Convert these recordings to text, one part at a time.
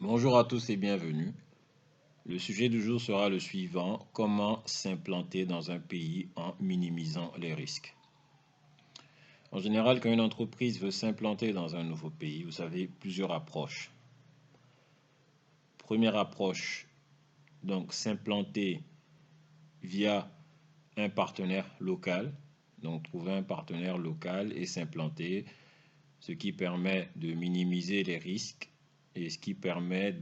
Bonjour à tous et bienvenue. Le sujet du jour sera le suivant: comment s'implanter dans un pays en minimisant les risques. En général, quand une entreprise veut s'implanter dans un nouveau pays, vous avez plusieurs approches. Première approche, donc s'implanter via un partenaire local. Donc trouver un partenaire local et s'implanter, ce qui permet de minimiser les risques et ce qui permet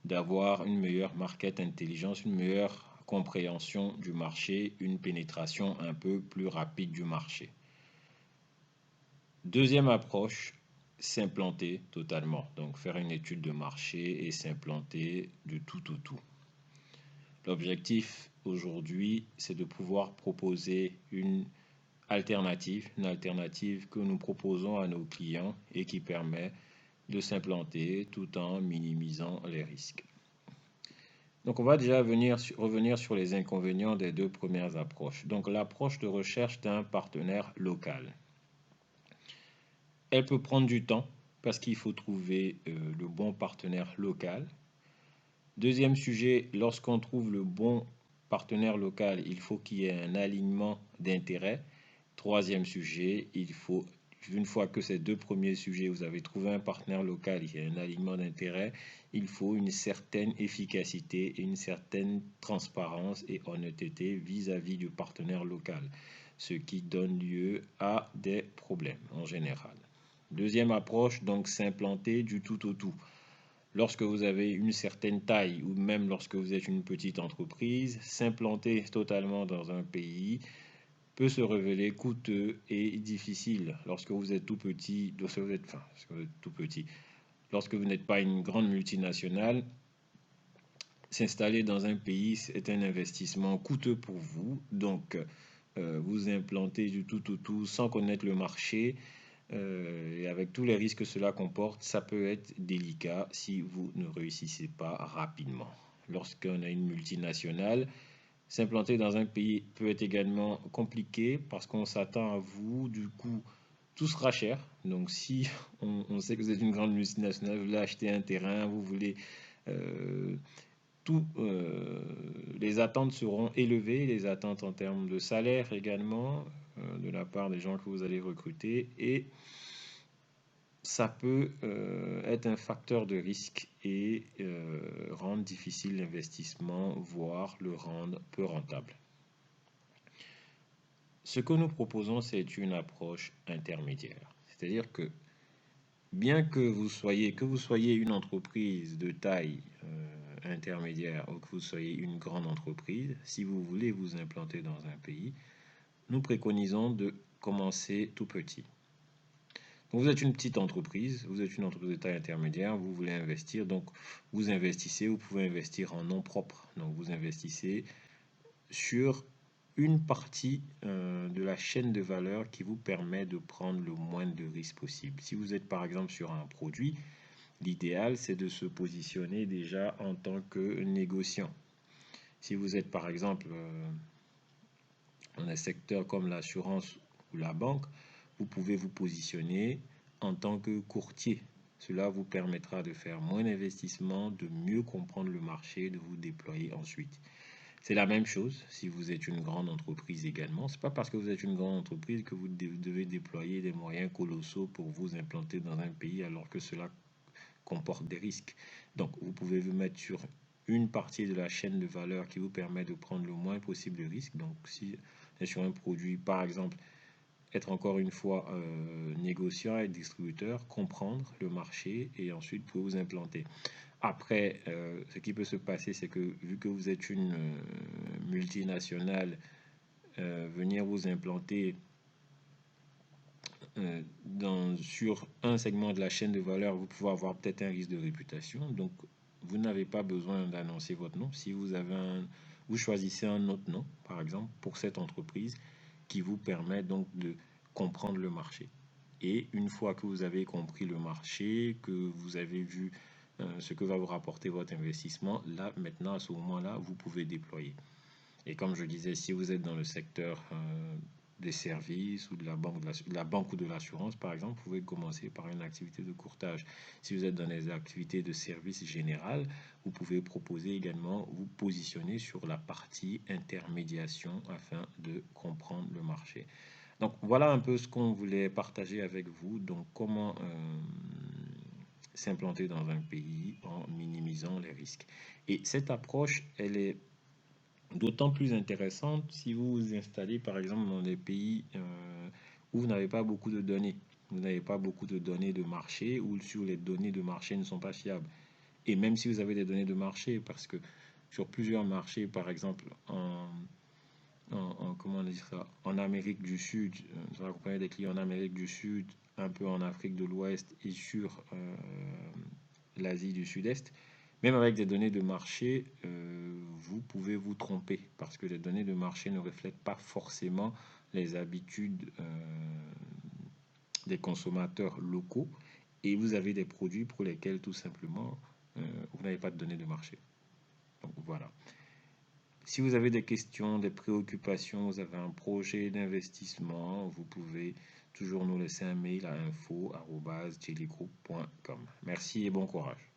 d'avoir une meilleure market intelligence, une meilleure compréhension du marché, une pénétration un peu plus rapide du marché. Deuxième approche, s'implanter totalement. Donc faire une étude de marché et s'implanter du tout au tout. L'objectif aujourd'hui, c'est de pouvoir proposer une alternative que nous proposons à nos clients et qui permet de s'implanter tout en minimisant les risques. Donc on va déjà revenir sur les inconvénients des deux premières approches. Donc l'approche de recherche d'un partenaire local. Elle peut prendre du temps parce qu'il faut trouver le bon partenaire local. Deuxième sujet, lorsqu'on trouve le bon partenaire local, il faut qu'il y ait un alignement d'intérêts. Troisième sujet, une fois que ces deux premiers sujets, vous avez trouvé un partenaire local, il y a un alignement d'intérêts, il faut une certaine efficacité et une certaine transparence et honnêteté vis-à-vis du partenaire local, ce qui donne lieu à des problèmes en général. Deuxième approche, donc s'implanter du tout au tout. Lorsque vous avez une certaine taille ou même lorsque vous êtes une petite entreprise, s'implanter totalement dans un pays peut se révéler coûteux et difficile lorsque vous êtes tout petit, lorsque vous n'êtes pas une grande multinationale. S'installer dans un pays, c'est un investissement coûteux pour vous, donc vous implantez du tout au tout sans connaître le marché, et avec tous les risques que cela comporte, ça peut être délicat si vous ne réussissez pas rapidement. Lorsqu'on a une multinationale, s'implanter dans un pays peut être également compliqué parce qu'on s'attend à vous, du coup, tout sera cher. Donc, si on sait que vous êtes une grande multinationale, vous voulez acheter un terrain, vous voulez. euh, les attentes seront élevées, les attentes en termes de salaire également, de la part des gens que vous allez recruter, et ça peut être un facteur de risque et rendre difficile l'investissement, voire le rendre peu rentable. Ce que nous proposons, c'est une approche intermédiaire. C'est-à-dire que bien que vous soyez une entreprise de taille intermédiaire ou que vous soyez une grande entreprise, si vous voulez vous implanter dans un pays, nous préconisons de commencer tout petit. Donc vous êtes une petite entreprise, vous êtes une entreprise de taille intermédiaire, vous voulez investir, donc vous investissez, vous pouvez investir en nom propre. Donc vous investissez sur une partie de la chaîne de valeur qui vous permet de prendre le moins de risques possible. Si vous êtes par exemple sur un produit, l'idéal c'est de se positionner déjà en tant que négociant. Si vous êtes par exemple dans un secteur comme l'assurance ou la banque, vous pouvez vous positionner en tant que courtier. Cela vous permettra de faire moins d'investissements, de mieux comprendre le marché, de vous déployer ensuite. C'est la même chose si vous êtes une grande entreprise également. Ce n'est pas parce que vous êtes une grande entreprise que vous devez déployer des moyens colossaux pour vous implanter dans un pays alors que cela comporte des risques. Donc vous pouvez vous mettre sur une partie de la chaîne de valeur qui vous permet de prendre le moins possible de risques. Donc si c'est sur un produit, par exemple, être encore une fois négociant et distributeur, comprendre le marché et ensuite vous vous implanter. Après, ce qui peut se passer, c'est que vu que vous êtes une multinationale, venir vous implanter sur un segment de la chaîne de valeur, vous pouvez avoir peut-être un risque de réputation. Donc, vous n'avez pas besoin d'annoncer votre nom. Si vous choisissez un autre nom, par exemple, pour cette entreprise, qui vous permet donc de comprendre le marché. Et une fois que vous avez compris le marché, que vous avez vu ce que va vous rapporter votre investissement, là, maintenant, à ce moment-là, vous pouvez déployer. Et comme je disais, si vous êtes dans le secteur des services ou de la banque ou de l'assurance, par exemple, vous pouvez commencer par une activité de courtage. Si vous êtes dans les activités de service général, vous pouvez proposer également, vous positionner sur la partie intermédiation afin de comprendre le marché. Donc voilà un peu ce qu'on voulait partager avec vous. Donc comment s'implanter dans un pays en minimisant les risques. Et cette approche, elle est d'autant plus intéressante si vous vous installez par exemple dans des pays où vous n'avez pas beaucoup de données. Vous n'avez pas beaucoup de données de marché ou sur les données de marché ne sont pas fiables. Et même si vous avez des données de marché, parce que sur plusieurs marchés, par exemple comment dire ça, en Amérique du Sud, nous avons accompagné des clients en Amérique du Sud, un peu en Afrique de l'Ouest et sur l'Asie du Sud-Est, même avec des données de marché, vous pouvez vous tromper parce que les données de marché ne reflètent pas forcément les habitudes des consommateurs locaux et vous avez des produits pour lesquels tout simplement vous n'avez pas de données de marché. Donc voilà. Si vous avez des questions, des préoccupations, vous avez un projet d'investissement, vous pouvez toujours nous laisser un mail à info@jelligroup.com. Merci et bon courage.